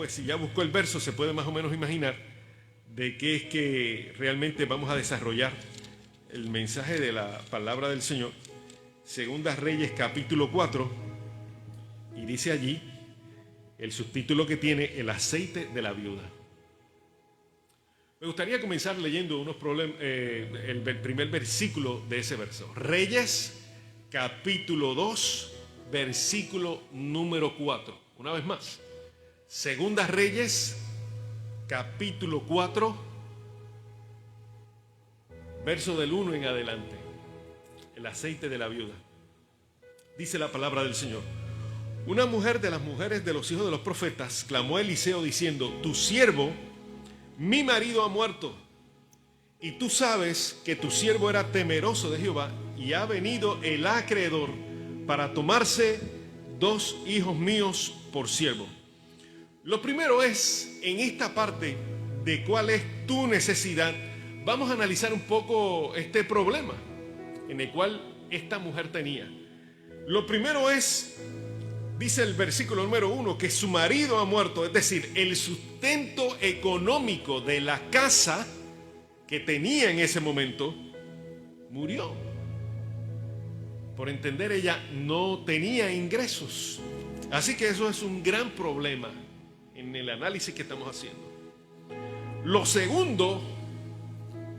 pues si ya buscó el verso, se puede más o menos imaginar de qué es que realmente vamos a desarrollar el mensaje de la palabra del Señor. Segunda Reyes capítulo 4, y dice allí el subtítulo que tiene: el aceite de la viuda. Me gustaría comenzar leyendo el primer versículo de ese verso. Reyes capítulo 2, versículo número 4. Una vez más. Segunda Reyes capítulo 4, verso del 1 en adelante. El aceite de la viuda. Dice la palabra del Señor: una mujer de las mujeres de los hijos de los profetas clamó a Eliseo diciendo: tu siervo, mi marido, ha muerto, y tú sabes que tu siervo era temeroso de Jehová, y ha venido el acreedor para tomarse 2 hijos míos por siervo. Lo primero es, en esta parte de cuál es tu necesidad, vamos a analizar un poco este problema en el cual esta mujer tenía. Lo primero es, dice el versículo número 1, que su marido ha muerto, es decir, el sustento económico de la casa que tenía en ese momento murió. Por entender, ella no tenía ingresos. Así que eso es un gran problema en el análisis que estamos haciendo. Lo segundo,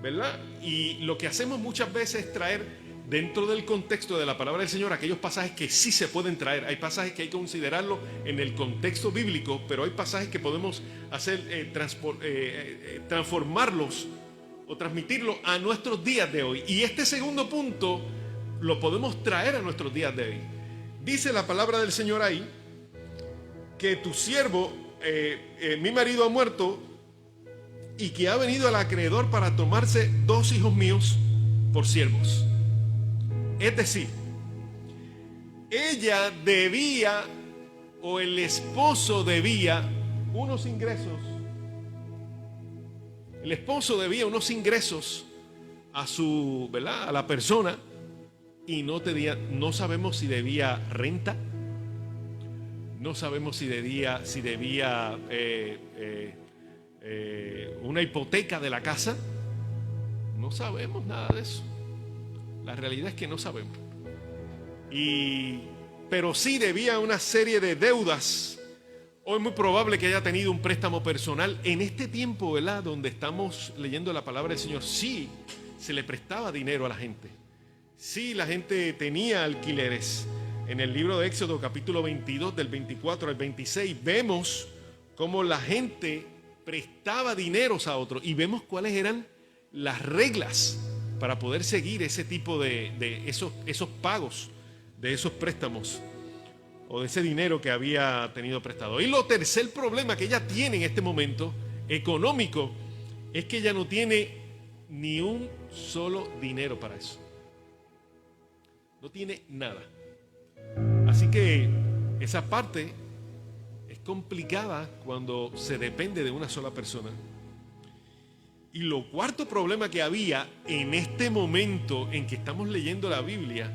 ¿verdad? Y lo que hacemos muchas veces es traer dentro del contexto de la palabra del Señor aquellos pasajes que sí se pueden traer. Hay pasajes que hay que considerarlo en el contexto bíblico, pero hay pasajes que podemos hacer transformarlos o transmitirlos a nuestros días de hoy. Y este segundo punto lo podemos traer a nuestros días de hoy. Dice la palabra del Señor ahí que tu siervo, mi marido, ha muerto, y que ha venido el acreedor para tomarse 2 hijos míos por siervos. Es decir, ella debía, o el esposo debía, unos ingresos. El esposo debía unos ingresos a su, ¿verdad?, a la persona, y no sabemos si debía renta, no sabemos si debía una hipoteca de la casa. No sabemos nada de eso. La realidad es que no sabemos. Pero sí debía una serie de deudas. O es muy probable que haya tenido un préstamo personal. En este tiempo, ¿verdad?, donde estamos leyendo la palabra del Señor, sí se le prestaba dinero a la gente. Sí, la gente tenía alquileres. En el libro de Éxodo capítulo 22, del 24 al 26, vemos cómo la gente prestaba dineros a otros, y vemos cuáles eran las reglas para poder seguir ese tipo de esos pagos, de esos préstamos o de ese dinero que había tenido prestado. Y lo tercer problema que ella tiene en este momento económico es que ella no tiene ni un solo dinero para eso. No tiene nada. Así que esa parte es complicada cuando se depende de una sola persona. Y lo cuarto problema que había en este momento en que estamos leyendo la Biblia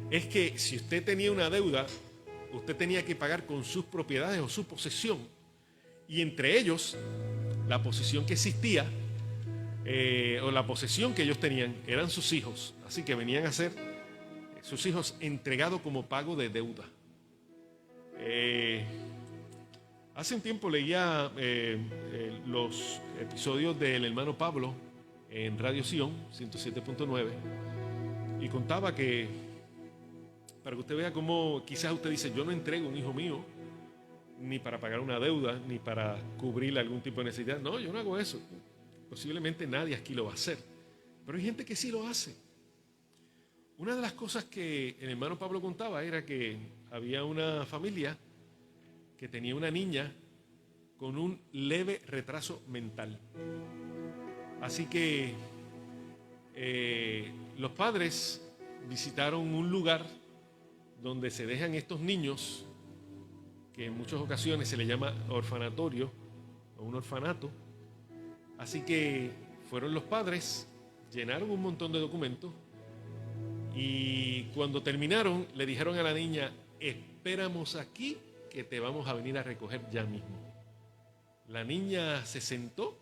es que si usted tenía una deuda, usted tenía que pagar con sus propiedades o su posesión. Y entre ellos, la posesión que existía, o la posesión que ellos tenían, eran sus hijos. Así que venían a ser sus hijos entregados como pago de deuda. Hace un tiempo leía los episodios del hermano Pablo en Radio Sion 107.9, y contaba que, para que usted vea cómo quizás usted dice: yo no entrego un hijo mío ni para pagar una deuda, ni para cubrir algún tipo de necesidad. No, yo no hago eso. Posiblemente nadie aquí lo va a hacer, pero hay gente que sí lo hace. Una de las cosas que el hermano Pablo contaba era que había una familia que tenía una niña con un leve retraso mental. Así que los padres visitaron un lugar donde se dejan estos niños, que en muchas ocasiones se le llama orfanatorio o un orfanato. Así que fueron los padres, llenaron un montón de documentos, y cuando terminaron le dijeron a la niña: esperamos aquí que te vamos a venir a recoger ya mismo. La niña se sentó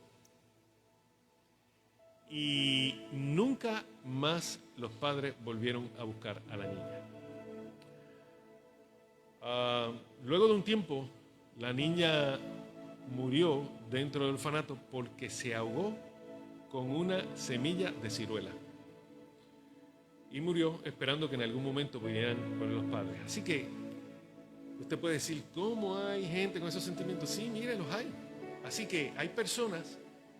y nunca más los padres volvieron a buscar a la niña. Luego de un tiempo, la niña murió dentro del orfanato porque se ahogó con una semilla de ciruela. Y murió esperando que en algún momento vinieran con los padres. Así que usted puede decir, ¿cómo hay gente con esos sentimientos? Sí, mire, los hay. Así que hay personas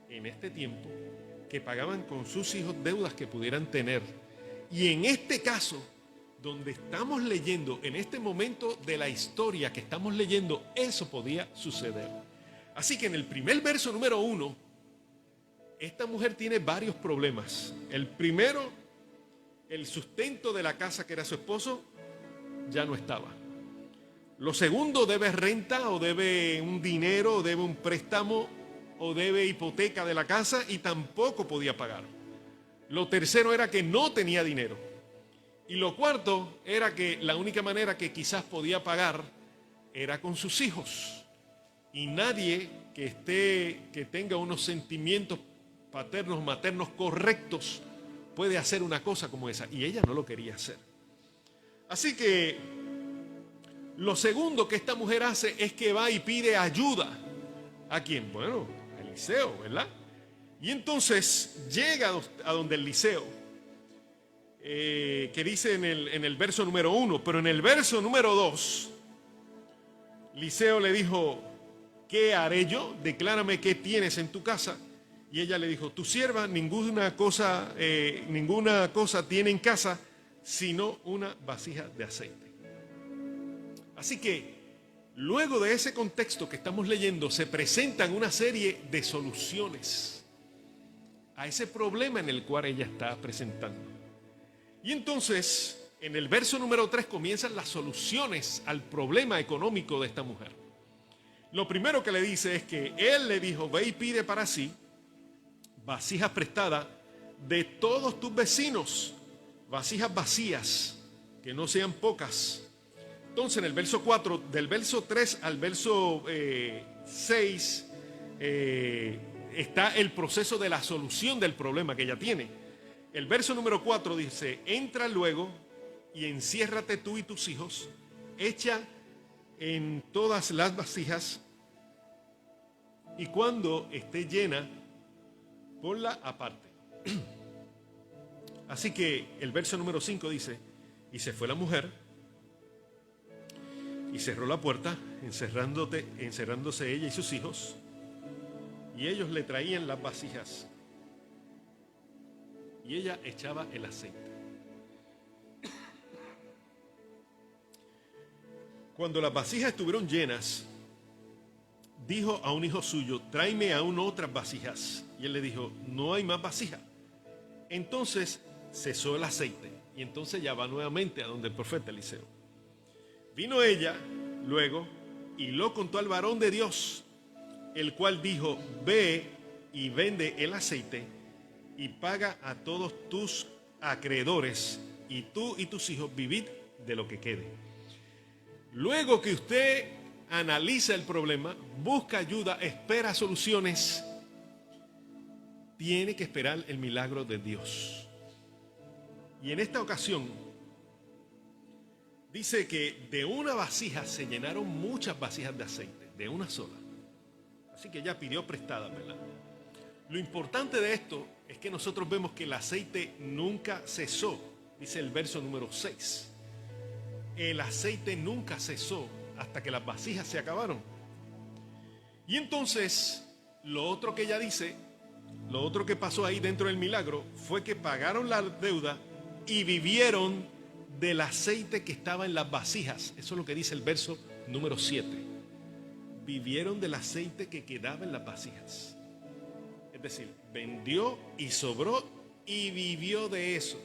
en este tiempo que pagaban con sus hijos deudas que pudieran tener. Y en este caso, donde estamos leyendo, en este momento de la historia que estamos leyendo, eso podía suceder. Así que en el primer verso número 1, esta mujer tiene varios problemas. El primero, el sustento de la casa que era su esposo ya no estaba. Lo segundo, debe renta o debe un dinero o debe un préstamo o debe hipoteca de la casa y tampoco podía pagar. Lo tercero era que no tenía dinero. Y lo cuarto era que la única manera que quizás podía pagar era con sus hijos. Y nadie que tenga unos sentimientos paternos, maternos correctos puede hacer una cosa como esa. Y ella no lo quería hacer. Así que lo segundo que esta mujer hace es que va y pide ayuda. ¿A quién? Bueno, a Eliseo, ¿verdad? Y entonces llega a donde Eliseo, que dice en el verso número 1, pero en el verso número 2, Eliseo le dijo, ¿qué haré yo? Declárame qué tienes en tu casa. Y ella le dijo, tu sierva ninguna cosa tiene en casa, sino una vasija de aceite. Así que, luego de ese contexto que estamos leyendo, se presentan una serie de soluciones a ese problema en el cual ella está presentando. Y entonces, en el verso número 3 comienzan las soluciones al problema económico de esta mujer. Lo primero que le dice es que él le dijo, ve y pide para sí vasijas prestadas de todos tus vecinos, vasijas vacías, que no sean pocas. Entonces en el verso 4, del verso 3 al verso 6, está el proceso de la solución del problema que ella tiene. El verso número 4 dice, entra luego y enciérrate tú y tus hijos, echa en todas las vasijas y cuando esté llena, ponla aparte. Así que el verso número 5 dice, y se fue la mujer y cerró la puerta, encerrándose ella y sus hijos, y ellos le traían las vasijas y ella echaba el aceite. Cuando las vasijas estuvieron llenas, dijo a un hijo suyo, tráeme aún otras vasijas. Y él le dijo, no hay más vasijas. Entonces cesó el aceite. Y entonces ya va nuevamente a donde el profeta Eliseo. Vino ella luego y lo contó al varón de Dios, el cual dijo, ve y vende el aceite y paga a todos tus acreedores, y tú y tus hijos vivid de lo que quede. Luego que usted analiza el problema, busca ayuda, espera soluciones, tiene que esperar el milagro de Dios. Y en esta ocasión dice que de una vasija se llenaron muchas vasijas de aceite, de una sola. Así que ella pidió prestada, ¿verdad? Lo importante de esto es que nosotros vemos que el aceite nunca cesó, dice el verso número 6. El aceite nunca cesó hasta que las vasijas se acabaron. Y entonces, lo otro que ella dice, lo otro que pasó ahí dentro del milagro, fue que pagaron la deuda y vivieron del aceite que estaba en las vasijas. Eso es lo que dice el verso número 7. Vivieron del aceite que quedaba en las vasijas. Es decir, vendió y sobró y vivió de eso.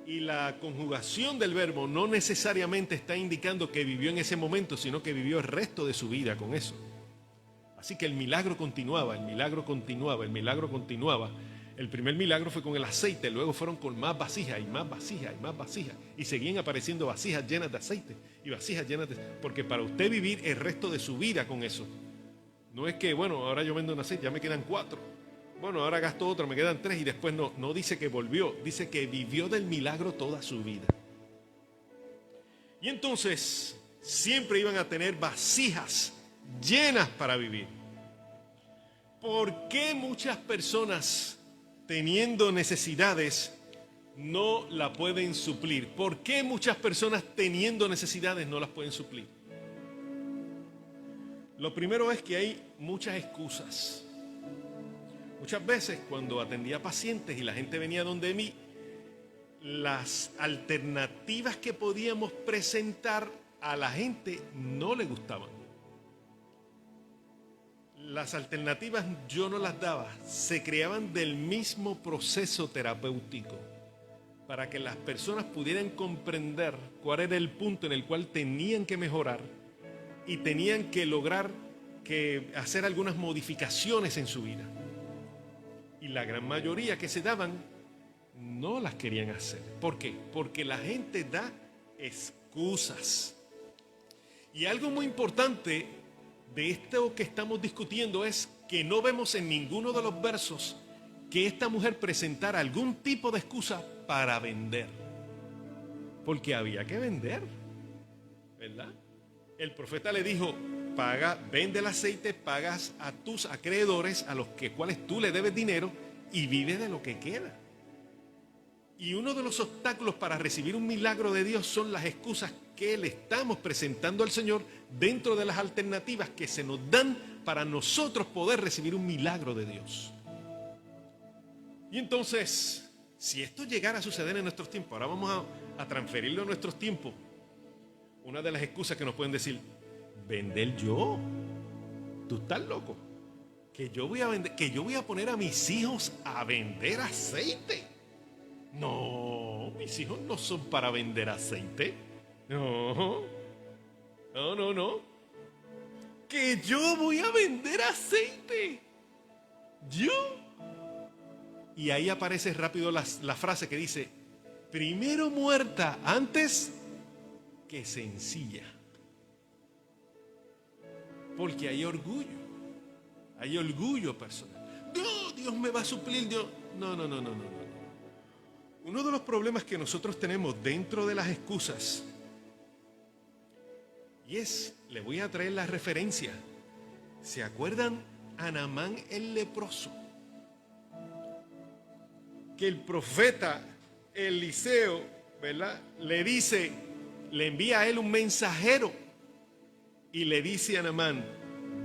Y la conjugación del verbo no necesariamente está indicando que vivió en ese momento, sino que vivió el resto de su vida con eso. Así que el milagro continuaba, el milagro continuaba, el milagro continuaba. El primer milagro fue con el aceite, luego fueron con más vasijas y más vasijas y más vasijas. Y seguían apareciendo vasijas llenas de aceite y vasijas llenas de... Porque para usted vivir el resto de su vida con eso, No es que, bueno, ahora yo vendo un aceite, ya me quedan 4. Bueno, ahora gasto otro, me quedan 3 y después no. No dice que volvió, dice que vivió del milagro toda su vida. Y entonces siempre iban a tener vasijas llenas para vivir. ¿Por qué muchas personas teniendo necesidades no la pueden suplir? ¿Por qué muchas personas teniendo necesidades no las pueden suplir? Lo primero es que hay muchas excusas. Muchas veces cuando atendía pacientes y la gente venía donde mí, las alternativas que podíamos presentar a la gente no le gustaban. Las alternativas yo no las daba, se creaban del mismo proceso terapéutico para que las personas pudieran comprender cuál era el punto en el cual tenían que mejorar y tenían que lograr hacer algunas modificaciones en su vida. Y la gran mayoría que se daban no las querían hacer. ¿Por qué? Porque la gente da excusas. Y algo muy importante de esto que estamos discutiendo es que no vemos en ninguno de los versos que esta mujer presentara algún tipo de excusa para vender. Porque había que vender, ¿verdad? El profeta le dijo, vende el aceite, pagas a tus acreedores, a los cuales tú le debes dinero, y vive de lo que queda. Y uno de los obstáculos para recibir un milagro de Dios son las excusas que le estamos presentando al Señor dentro de las alternativas que se nos dan para nosotros poder recibir un milagro de Dios. Y entonces, si esto llegara a suceder en nuestros tiempos, ahora vamos a transferirlo a nuestros tiempos. Una de las excusas que nos pueden decir, vender yo. Tú estás loco. Que yo voy a vender, que yo voy a poner a mis hijos a vender aceite. No, mis hijos no son para vender aceite. No. Que yo voy a vender aceite. Yo. Y ahí aparece rápido la frase que dice, primero muerta antes que sencilla. Porque hay orgullo personal. No, Dios me va a suplir, Dios. No. Uno de los problemas que nosotros tenemos dentro de las excusas, y le voy a traer la referencia. ¿Se acuerdan a Naamán el leproso? Que el profeta Eliseo, ¿verdad?, le envía a él un mensajero y le dice a Naamán,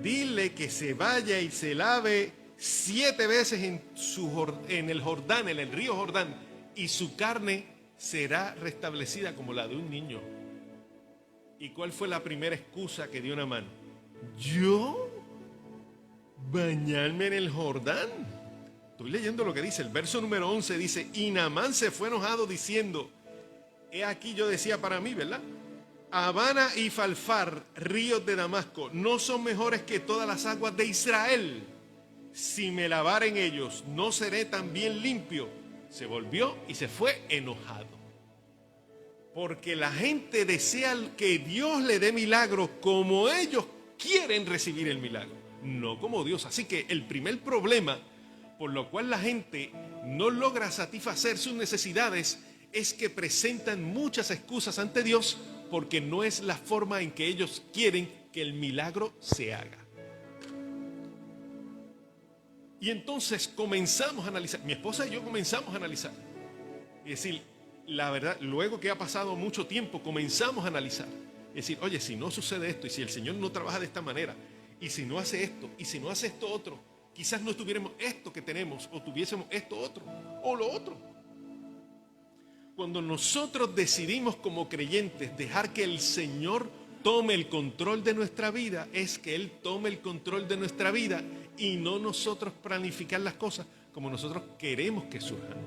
dile que se vaya y se lave 7 veces en el Jordán, en el río Jordán, y su carne será restablecida como la de un niño. ¿Y cuál fue la primera excusa que dio Naamán? ¿Yo? ¿Bañarme en el Jordán? Estoy leyendo lo que dice, el verso número 11 dice, y Naamán se fue enojado diciendo, he aquí yo decía para mí, ¿verdad? Habana y Falfar, ríos de Damasco, no son mejores que todas las aguas de Israel. Si me lavare en ellos, no seré también limpio. Se volvió y se fue enojado. Porque la gente desea que Dios le dé milagros como ellos quieren recibir el milagro, no como Dios. Así que el primer problema por lo cual la gente no logra satisfacer sus necesidades es que presentan muchas excusas ante Dios porque no es la forma en que ellos quieren que el milagro se haga. Y entonces comenzamos a analizar, mi esposa y yo comenzamos a analizar. Es decir, la verdad, luego que ha pasado mucho tiempo, comenzamos a analizar. Es decir, oye, si no sucede esto, y si el Señor no trabaja de esta manera, y si no hace esto, y si no hace esto otro, quizás no tuviéramos esto que tenemos, o tuviésemos esto otro, o lo otro. Cuando nosotros decidimos como creyentes dejar que el Señor tome el control de nuestra vida, es que Él tome el control de nuestra vida y no nosotros planificar las cosas como nosotros queremos que surjan.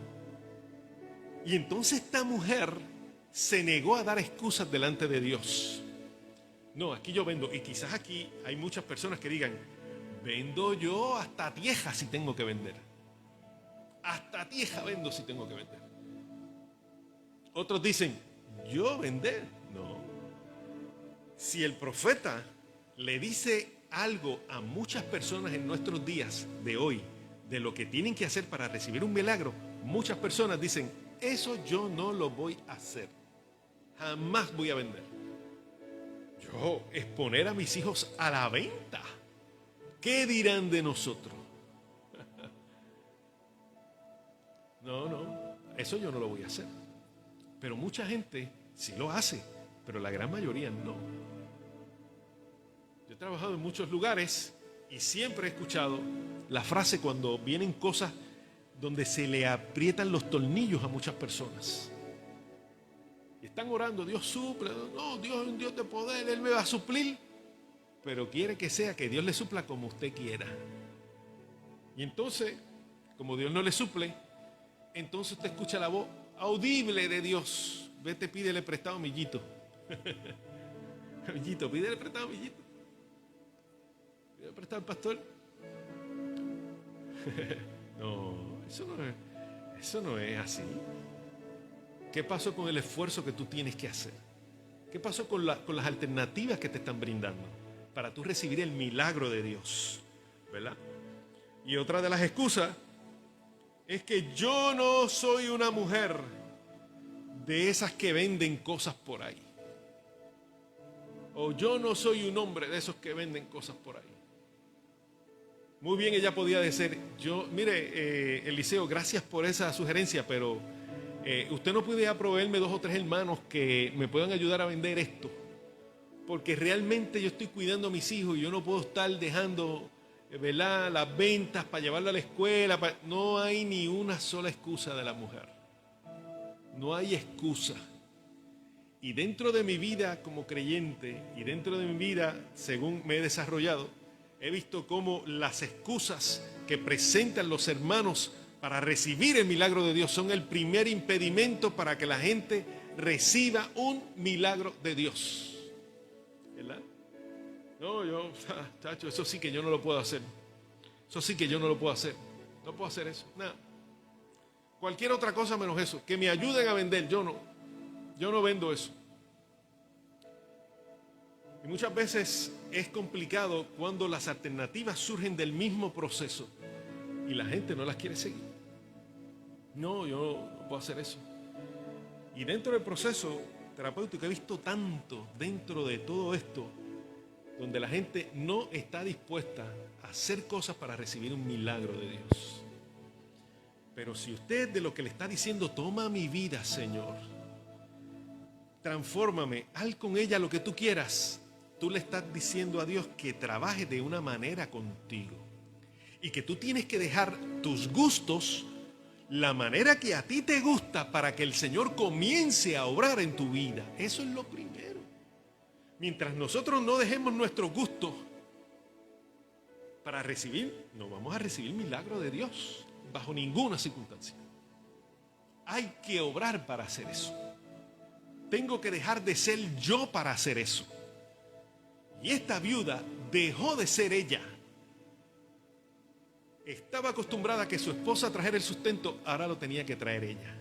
Y entonces esta mujer se negó a dar excusas delante de Dios. No, aquí yo vendo. Y quizás aquí hay muchas personas que digan, vendo yo hasta tieja si tengo que vender. Hasta tieja vendo si tengo que vender. Otros dicen, ¿yo vender? No. Si el profeta le dice algo a muchas personas en nuestros días de hoy, de lo que tienen que hacer para recibir un milagro, muchas personas dicen, eso yo no lo voy a hacer. Jamás voy a vender. Yo exponer a mis hijos a la venta. ¿Qué dirán de nosotros? No, eso yo no lo voy a hacer. Pero mucha gente sí lo hace, pero la gran mayoría no. Yo he trabajado en muchos lugares y siempre he escuchado la frase cuando vienen cosas donde se le aprietan los tornillos a muchas personas. Y están orando, Dios suple, no, Dios es un Dios de poder, Él me va a suplir, pero quiere que sea que Dios le supla como usted quiera. Y entonces, como Dios no le suple, entonces usted escucha la voz audible de Dios. Vete, pídele prestado a Millito. Millito, pídele prestado a Millito. Pídele prestado al pastor. No, eso no es así. ¿Qué pasó con el esfuerzo que tú tienes que hacer? ¿Qué pasó con las alternativas que te están brindando para tú recibir el milagro de Dios? ¿Verdad? Y otra de las excusas es que yo no soy una mujer de esas que venden cosas por ahí. O yo no soy un hombre de esos que venden cosas por ahí. Muy bien, ella podía decir, mire, Eliseo, gracias por esa sugerencia, pero usted no puede proveerme 2 o 3 hermanos que me puedan ayudar a vender esto. Porque realmente yo estoy cuidando a mis hijos y yo no puedo estar dejando, ¿verdad?, las ventas para llevarlo a la escuela. No hay ni una sola excusa de la mujer. No hay excusa. Y dentro de mi vida como creyente y dentro de mi vida, según me he desarrollado, he visto cómo las excusas que presentan los hermanos para recibir el milagro de Dios son el primer impedimento para que la gente reciba un milagro de Dios. ¿Verdad? No, chacho, eso sí que yo no lo puedo hacer. Eso sí que yo no lo puedo hacer. No puedo hacer eso, nada. Cualquier otra cosa menos eso. Que me ayuden a vender, yo no vendo eso. Y muchas veces es complicado cuando las alternativas surgen del mismo proceso y la gente no las quiere seguir. No, yo no puedo hacer eso. Y dentro del proceso terapéutico he visto tanto dentro de todo esto donde la gente no está dispuesta a hacer cosas para recibir un milagro de Dios. Pero si usted de lo que le está diciendo, toma mi vida, Señor, transfórmame, haz con ella lo que tú quieras, tú le estás diciendo a Dios que trabaje de una manera contigo y que tú tienes que dejar tus gustos, la manera que a ti te gusta, para que el Señor comience a obrar en tu vida. Eso es lo primero. Mientras nosotros no dejemos nuestros gustos para recibir, no vamos a recibir milagro de Dios bajo ninguna circunstancia. Hay que obrar para hacer eso. Tengo que dejar de ser yo para hacer eso. Y esta viuda dejó de ser ella. Estaba acostumbrada a que su esposa trajera el sustento, ahora lo tenía que traer ella.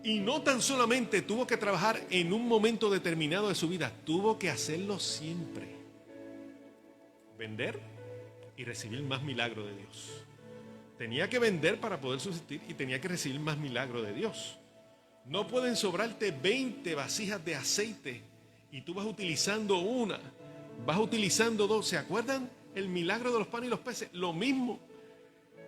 Y no tan solamente tuvo que trabajar en un momento determinado de su vida, tuvo que hacerlo siempre. Vender y recibir más milagro de Dios. Tenía que vender para poder subsistir y tenía que recibir más milagro de Dios. No pueden sobrarte 20 vasijas de aceite y tú vas utilizando una, vas utilizando 2. ¿Se acuerdan el milagro de los panes y los peces? Lo mismo.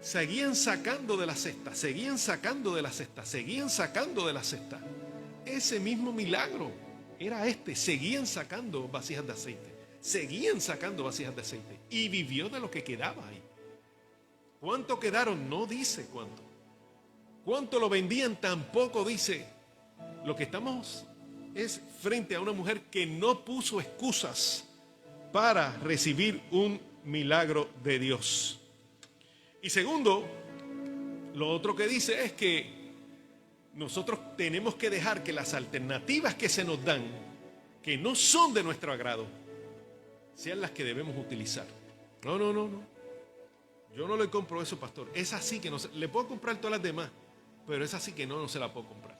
Seguían sacando de la cesta, seguían sacando de la cesta, seguían sacando de la cesta. Ese mismo milagro era seguían sacando vasijas de aceite, seguían sacando vasijas de aceite. Y vivió de lo que quedaba ahí. ¿Cuánto quedaron? No dice cuánto. ¿Cuánto lo vendían? Tampoco dice. Lo que estamos es frente a una mujer que no puso excusas para recibir un milagro de Dios. Y segundo, lo otro que dice es que nosotros tenemos que dejar que las alternativas que se nos dan, que no son de nuestro agrado, sean las que debemos utilizar. No. Yo no le compro eso, pastor. Es así que no se, le puedo comprar todas las demás, pero es así que no se la puedo comprar.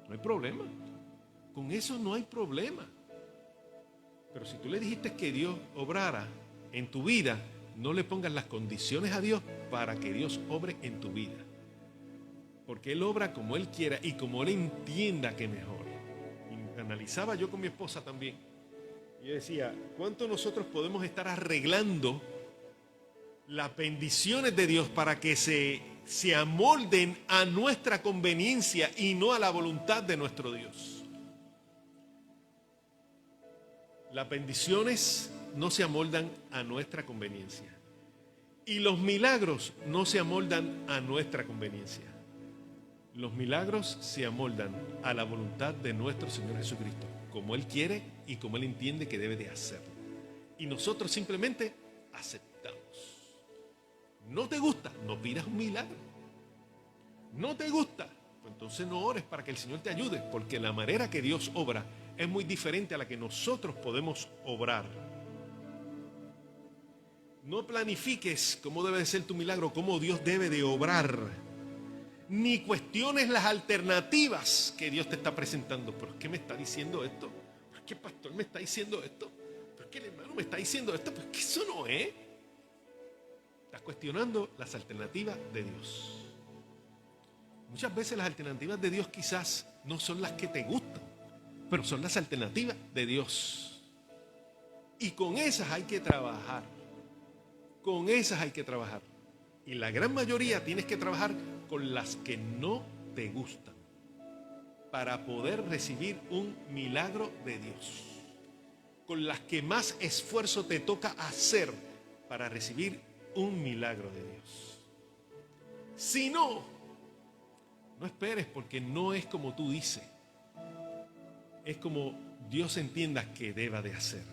No hay problema. Con eso no hay problema. Pero si tú le dijiste que Dios obrara en tu vida, no le pongas las condiciones a Dios para que Dios obre en tu vida. Porque Él obra como Él quiera y como Él entienda que mejor. Y analizaba yo con mi esposa también. Y yo decía, ¿cuánto nosotros podemos estar arreglando las bendiciones de Dios para que se amolden a nuestra conveniencia y no a la voluntad de nuestro Dios? Las bendiciones no se amoldan a nuestra conveniencia. Y los milagros no se amoldan a nuestra conveniencia. Los milagros se amoldan a la voluntad de nuestro Señor Jesucristo, como Él quiere y como Él entiende que debe de hacerlo. Y nosotros simplemente aceptamos. ¿No te gusta? No pidas un milagro. ¿No te gusta? Pues entonces no ores para que el Señor te ayude, porque la manera que Dios obra es muy diferente a la que nosotros podemos obrar. No planifiques cómo debe de ser tu milagro, cómo Dios debe de obrar. Ni cuestiones las alternativas que Dios te está presentando. ¿Pero qué me está diciendo esto? ¿Por qué el pastor me está diciendo esto? ¿Por qué el hermano me está diciendo esto? Pues que eso no es. Estás cuestionando las alternativas de Dios. Muchas veces las alternativas de Dios quizás no son las que te gustan, pero son las alternativas de Dios. Y con esas hay que trabajar. Con esas hay que trabajar. Y la gran mayoría tienes que trabajar con las que no te gustan para poder recibir un milagro de Dios. Con las que más esfuerzo te toca hacer para recibir un milagro de Dios. Si no, no esperes, porque no es como tú dices. Es como Dios entienda que deba de hacer.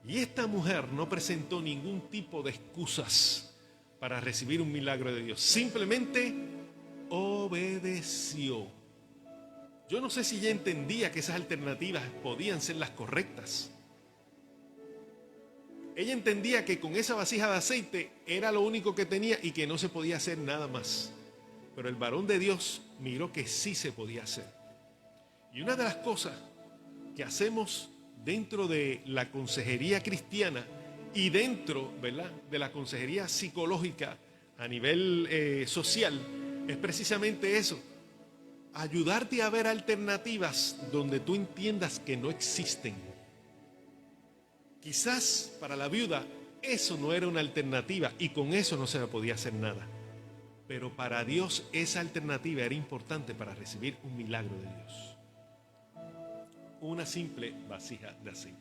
Y esta mujer no presentó ningún tipo de excusas para recibir un milagro de Dios. Simplemente obedeció. Yo no sé si ella entendía que esas alternativas podían ser las correctas. Ella entendía que con esa vasija de aceite era lo único que tenía y que no se podía hacer nada más. Pero el varón de Dios miró que sí se podía hacer. Y una de las cosas que hacemos dentro de la consejería cristiana y dentro, ¿verdad?, de la consejería psicológica a nivel social, es precisamente eso: ayudarte a ver alternativas donde tú entiendas que no existen. Quizás para la viuda eso no era una alternativa y con eso no se podía hacer nada. Pero para Dios esa alternativa era importante para recibir un milagro de Dios. Una simple vasija de aceite.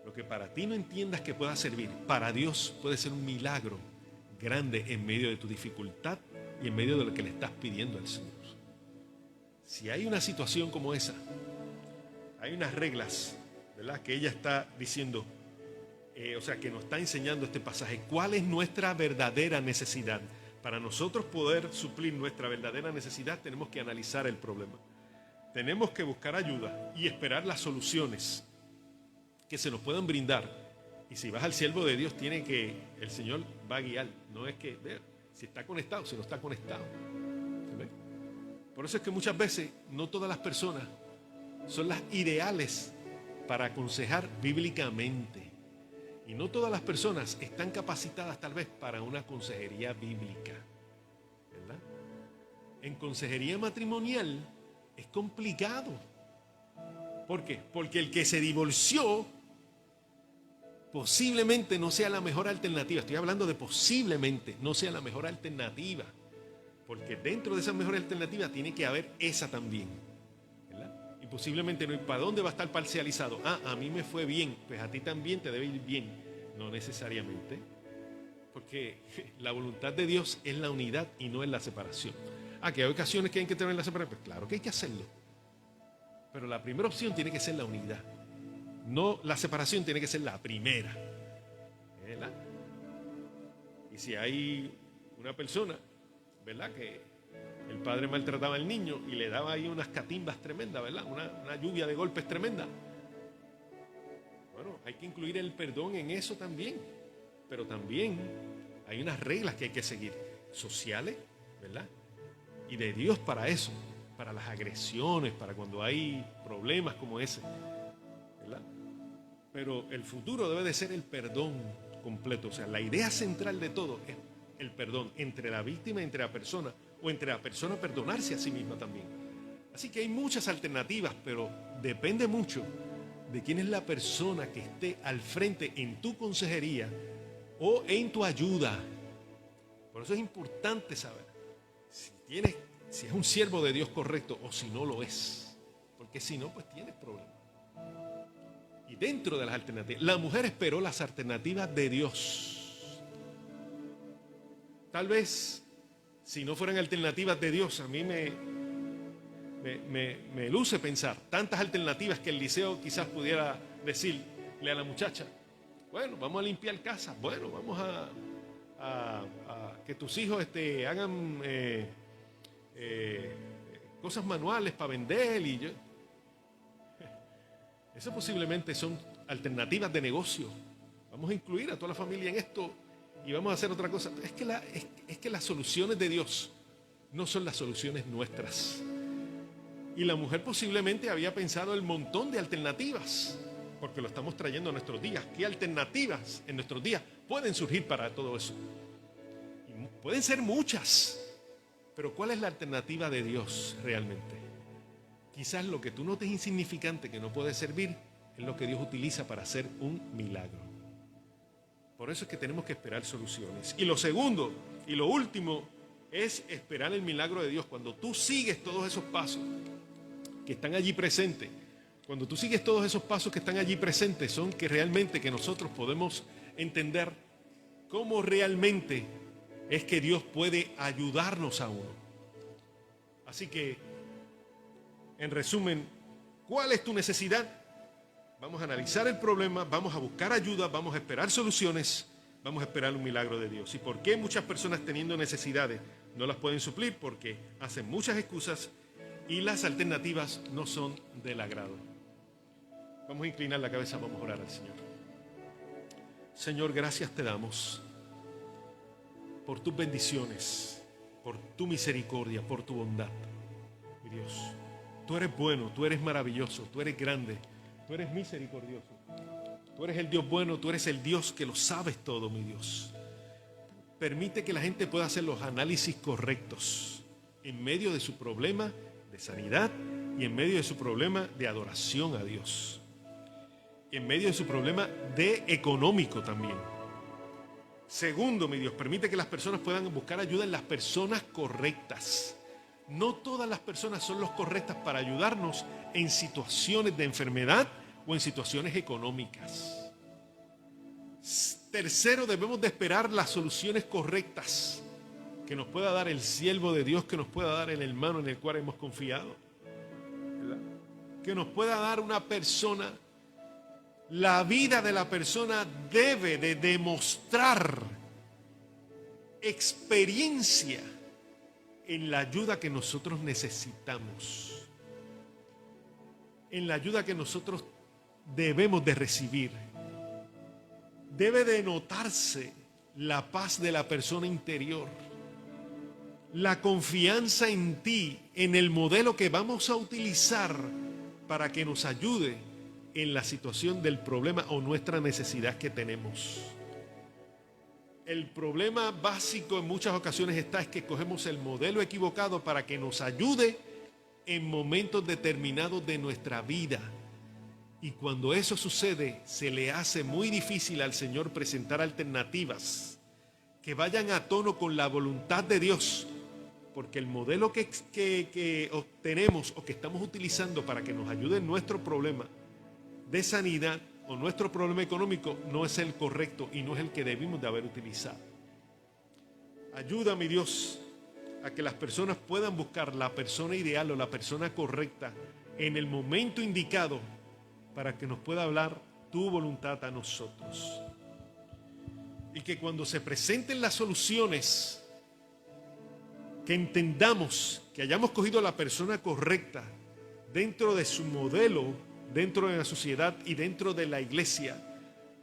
Lo que para ti no entiendas que pueda servir, para Dios puede ser un milagro grande en medio de tu dificultad y en medio de lo que le estás pidiendo al Señor. Si hay una situación como esa, hay unas reglas, ¿verdad?, que ella está diciendo, o sea, que nos está enseñando este pasaje. ¿Cuál es nuestra verdadera necesidad? Para nosotros poder suplir nuestra verdadera necesidad, tenemos que analizar el problema. Tenemos que buscar ayuda y esperar las soluciones que se nos puedan brindar. Y si vas al siervo de Dios, el Señor va a guiar. No es que, vea, si está conectado, si no está conectado. ¿Sí? Por eso es que muchas veces no todas las personas son las ideales para aconsejar bíblicamente. Y no todas las personas están capacitadas tal vez para una consejería bíblica. ¿Verdad? En consejería matrimonial es complicado. ¿Por qué? Porque el que se divorció posiblemente no sea la mejor alternativa. Estoy hablando de posiblemente no sea la mejor alternativa. Porque dentro de esa mejor alternativa tiene que haber esa también. ¿Verdad? Y posiblemente no. ¿Y para dónde va a estar parcializado? A mí me fue bien, pues a ti también te debe ir bien. No necesariamente. Porque la voluntad de Dios es la unidad y no es la separación. Que hay ocasiones que hay que tener la separación. Pues claro que hay que hacerlo. Pero la primera opción tiene que ser la unidad. No, la separación tiene que ser la primera. ¿Verdad? Y si hay una persona, ¿verdad?, que el padre maltrataba al niño y le daba ahí unas catimbas tremendas, ¿verdad?, una lluvia de golpes tremenda. Bueno, hay que incluir el perdón en eso también. Pero también hay unas reglas que hay que seguir, sociales, ¿verdad?, y de Dios para eso, para las agresiones, para cuando hay problemas como ese, ¿verdad? Pero el futuro debe de ser el perdón completo. O sea, la idea central de todo es el perdón entre la víctima y entre la persona, o entre la persona perdonarse a sí misma también. Así que hay muchas alternativas, pero depende mucho de quién es la persona que esté al frente en tu consejería o en tu ayuda. Por eso es importante saber si es un siervo de Dios correcto o si no lo es. Porque si no, pues tienes problemas. Y dentro de las alternativas, la mujer esperó las alternativas de Dios. Tal vez, si no fueran alternativas de Dios, a mí me luce pensar tantas alternativas que el liceo quizás pudiera decirle a la muchacha: bueno, vamos a limpiar casa, bueno, vamos a que tus hijos hagan cosas manuales para vender. Eso posiblemente son alternativas de negocio. Vamos a incluir a toda la familia en esto y vamos a hacer otra cosa. Es que las soluciones de Dios no son las soluciones nuestras. Y la mujer posiblemente había pensado el montón de alternativas, porque lo estamos trayendo a nuestros días. ¿Qué alternativas en nuestros días pueden surgir para todo eso? Y pueden ser muchas, pero ¿cuál es la alternativa de Dios realmente? Quizás lo que tú notes insignificante, que no puede servir, es lo que Dios utiliza para hacer un milagro. Por eso es que tenemos que esperar soluciones. Y lo segundo y lo último es esperar el milagro de Dios. Cuando tú sigues todos esos pasos que están allí presentes, cuando tú sigues todos esos pasos que están allí presentes, son que realmente que nosotros podemos entender cómo realmente es que Dios puede ayudarnos a uno. Así que, en resumen, ¿cuál es tu necesidad? Vamos a analizar el problema, vamos a buscar ayuda, vamos a esperar soluciones, vamos a esperar un milagro de Dios. ¿Y por qué muchas personas teniendo necesidades no las pueden suplir? Porque hacen muchas excusas y las alternativas no son del agrado. Vamos a inclinar la cabeza, vamos a orar al Señor. Señor, gracias te damos por tus bendiciones, por tu misericordia, por tu bondad. Mi Dios, tú eres bueno, tú eres maravilloso, tú eres grande, tú eres misericordioso. Tú eres el Dios bueno, tú eres el Dios que lo sabes todo, mi Dios. Permite que la gente pueda hacer los análisis correctos en medio de su problema de sanidad y en medio de su problema de adoración a Dios. En medio de su problema de económico también. Segundo, mi Dios, permite que las personas puedan buscar ayuda en las personas correctas. No todas las personas son las correctas para ayudarnos en situaciones de enfermedad o en situaciones económicas. Tercero, debemos de esperar las soluciones correctas que nos pueda dar el siervo de Dios, que nos pueda dar el hermano en el cual hemos confiado, ¿verdad? Que nos pueda dar una persona. La vida de la persona debe de demostrar experiencia en la ayuda que nosotros necesitamos, en la ayuda que nosotros debemos de recibir. Debe de notarse la paz de la persona interior, la confianza en ti, en el modelo que vamos a utilizar para que nos ayude en la situación del problema o nuestra necesidad que tenemos. El problema básico en muchas ocasiones es que cogemos el modelo equivocado para que nos ayude en momentos determinados de nuestra vida. Y cuando eso sucede, se le hace muy difícil al Señor presentar alternativas que vayan a tono con la voluntad de Dios, porque el modelo que obtenemos o que estamos utilizando para que nos ayude en nuestro problema de sanidad o nuestro problema económico no es el correcto y no es el que debimos de haber utilizado. Ayuda, mi Dios, a que las personas puedan buscar la persona ideal o la persona correcta en el momento indicado para que nos pueda hablar tu voluntad a nosotros. Y que cuando se presenten las soluciones, que entendamos que hayamos cogido a la persona correcta dentro de su modelo, dentro de la sociedad y dentro de la iglesia,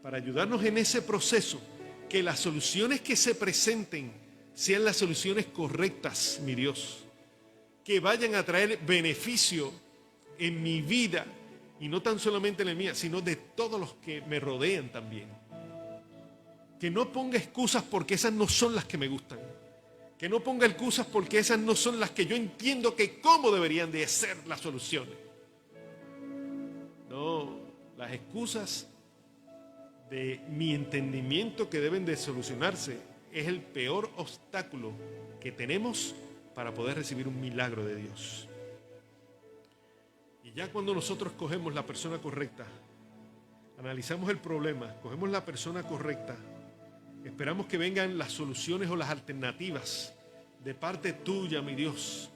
para ayudarnos en ese proceso, que las soluciones que se presenten sean las soluciones correctas, mi Dios, que vayan a traer beneficio en mi vida Y no tan solamente la mía, sino de todos los que me rodean también. Que no ponga excusas porque esas no son las que me gustan. Que no ponga excusas porque esas no son las que yo entiendo que cómo deberían de ser las soluciones. No, las excusas de mi entendimiento que deben de solucionarse es el peor obstáculo que tenemos para poder recibir un milagro de Dios. Y ya cuando nosotros cogemos la persona correcta, analizamos el problema, cogemos la persona correcta, esperamos que vengan las soluciones o las alternativas de parte tuya, mi Dios.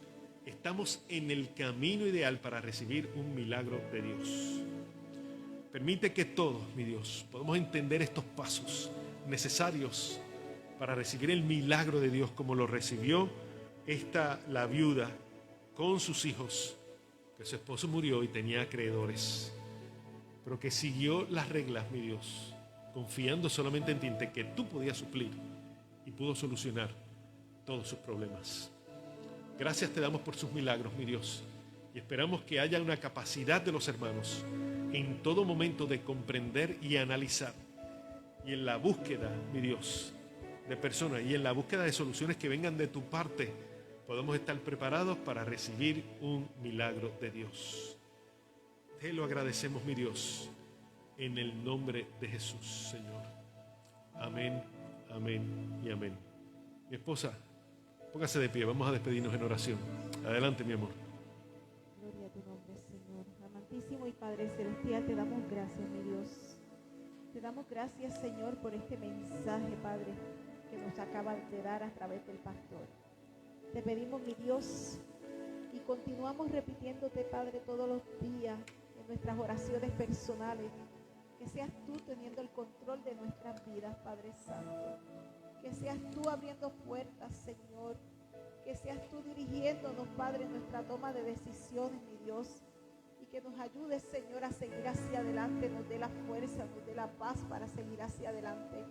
Estamos en el camino ideal para recibir un milagro de Dios. Permite que todos, mi Dios, podamos entender estos pasos necesarios para recibir el milagro de Dios como lo recibió la viuda con sus hijos, que su esposo murió y tenía acreedores, pero que siguió las reglas, mi Dios, confiando solamente en ti, en que tú podías suplir y pudo solucionar todos sus problemas. Gracias te damos por sus milagros, mi Dios, y esperamos que haya una capacidad de los hermanos en todo momento de comprender y analizar, y en la búsqueda, mi Dios, de personas y en la búsqueda de soluciones que vengan de tu parte, podemos estar preparados para recibir un milagro de Dios. Te lo agradecemos, mi Dios, en el nombre de Jesús, Señor. Amén, amén y amén. Mi esposa, póngase de pie, vamos a despedirnos en oración. Adelante, mi amor. Gloria a tu nombre, Señor. Amantísimo y Padre Celestial, te damos gracias, mi Dios. Te damos gracias, Señor, por este mensaje, Padre, que nos acaba de dar a través del pastor. Te pedimos, mi Dios, y continuamos repitiéndote, Padre, todos los días en nuestras oraciones personales, que seas tú teniendo el control de nuestras vidas, Padre Santo. Que seas tú abriendo puertas, Señor. Que seas tú dirigiéndonos, Padre, en nuestra toma de decisiones, mi Dios. Y que nos ayudes, Señor, a seguir hacia adelante, nos dé la fuerza, nos dé la paz para seguir hacia adelante.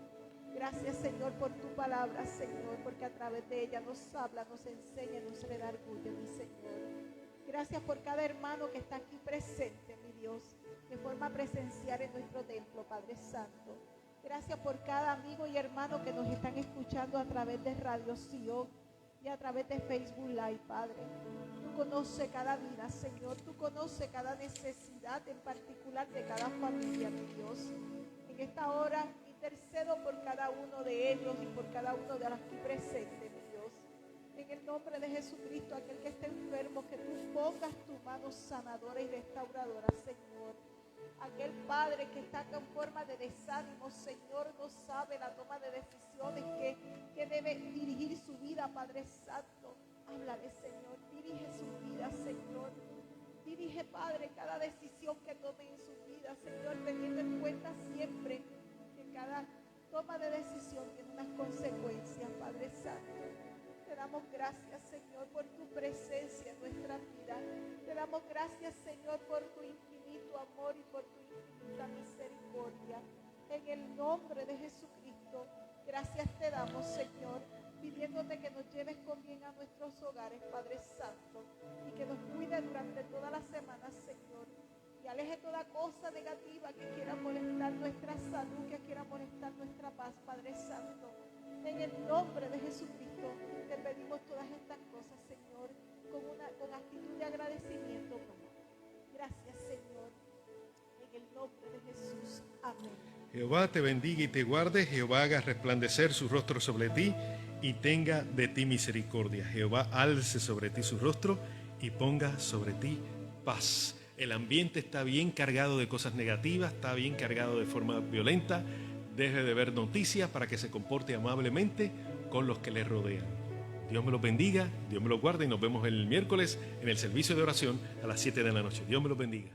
Gracias, Señor, por tu palabra, Señor, porque a través de ella nos habla, nos enseña, nos redarguye, mi Señor. Gracias por cada hermano que está aquí presente, mi Dios, de forma presencial en nuestro templo, Padre Santo. Gracias por cada amigo y hermano que nos están escuchando a través de Radio Sion y a través de Facebook Live, Padre. Tú conoces cada vida, Señor. Tú conoces cada necesidad en particular de cada familia, mi Dios. En esta hora intercedo por cada uno de ellos y por cada uno de los aquí presentes, mi Dios. En el nombre de Jesucristo, aquel que esté enfermo, que tú pongas tu mano sanadora y restauradora, Señor. Aquel Padre que está en forma de desánimo, Señor, no sabe la toma de decisiones que debe dirigir su vida, Padre Santo. Háblale, Señor, dirige su vida, Señor. Dirige, Padre, cada decisión que tome en su vida, Señor, teniendo en cuenta siempre que cada toma de decisión tiene unas consecuencias, Padre Santo. Te damos gracias, Señor, por tu presencia en nuestra vida. Te damos gracias, Señor, por tu infinito amor y por tu infinita misericordia. En el nombre de Jesucristo, gracias te damos, Señor, pidiéndote que nos lleves con bien a nuestros hogares, Padre Santo, y que nos cuide durante toda la semana, Señor. Y aleje toda cosa negativa que quiera molestar nuestra salud, que quiera molestar nuestra paz, Padre Santo. En el nombre de Jesucristo te pedimos todas estas cosas, Señor, con actitud de agradecimiento. Gracias, Señor. En el nombre de Jesús. Amén. Jehová te bendiga y te guarde. Jehová haga resplandecer su rostro sobre ti y tenga de ti misericordia. Jehová alce sobre ti su rostro y ponga sobre ti paz. El ambiente está bien cargado de cosas negativas, está bien cargado de forma violenta. Deje de ver noticias para que se comporte amablemente con los que le rodean. Dios me los bendiga, Dios me los guarde y nos vemos el miércoles en el servicio de oración a las 7 de la noche. Dios me los bendiga.